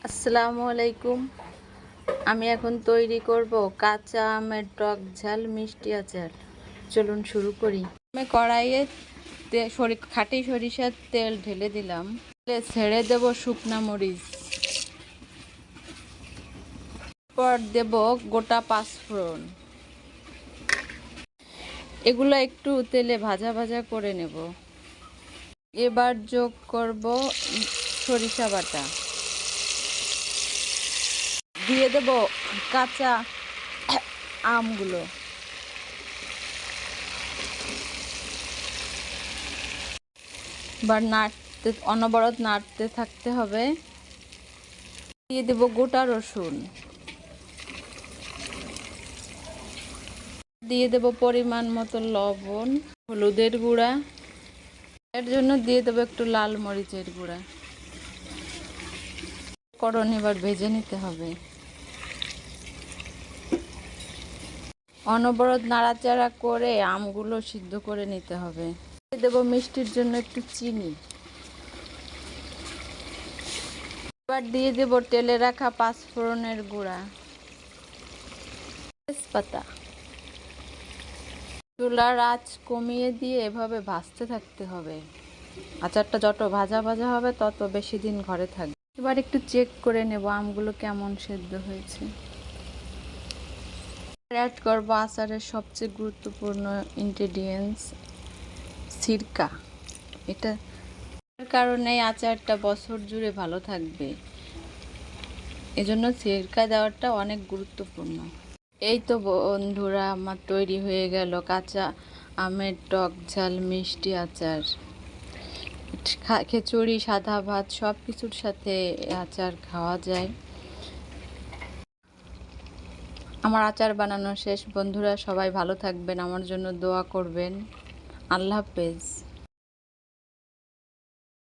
আসসালামু আলাইকুম। আমি এখন তৈরি করব কাঁচা আমের টক ঝাল মিষ্টি আচার। চলুন শুরু করি। আমি কড়াইয়ে খাঁটি সরিষার তেল ঢেলে দিলাম। ছেড়ে দেব শুকনা মরিচ, পর দেব গোটা পাঁচফোড়ন। এগুলো একটু তেলে ভাজা ভাজা করে নেব। এবার যোগ করব সরিষা বাটা, দিয়ে দেব কাঁচা আমগুলো, অনবরত নাড়তে থাকতে হবে। দিয়ে দেব গোটা রসুন, দিয়ে দেব পরিমাণ মতো লবণ, হলুদের গুঁড়া, এর জন্য দিয়ে দেব একটু লাল মরিচের গুঁড়া। করণ এবার ভেজে নিতে হবে। অনবরত নাড়াচাড়া করে আমগুলো সিদ্ধ করে নিতে হবে। দিয়ে দেব মিষ্টির জন্য একটু চিনি। এবার দিয়ে দেব তেলে রাখা পাঁচফোড়নের গুঁড়া, তেজপাতা। চুলার আঁচ কমিয়ে দিয়ে এভাবে ভাজতে থাকতে হবে। আচারটা যত ভাজা ভাজা হবে তত বেশি দিন ঘরে থাকবে। এবার একটু চেক করে নেব আমগুলো কেমন সেদ্ধ হয়েছে। অ্যাড করব আচারের সবচেয়ে গুরুত্বপূর্ণ ইনগ্রেডিয়েন্টস সিরকা। এটার কারণে আচারটা বছর জুড়ে ভালো থাকবে, এজন্য সিরকা দেওয়াটা অনেক গুরুত্বপূর্ণ। এই তো বন্ধুরা, আমার তৈরি হয়ে গেল কাঁচা আমের টক ঝাল মিষ্টি আচার। খিচুড়ি, সাদা ভাত সব কিছুর সাথে আচার খাওয়া যায়। আমার আচার বানানো শেষ। বন্ধুরা সবাই ভালো থাকবেন, আমার জন্য দোয়া করবেন। আল্লাহ হাফেজ।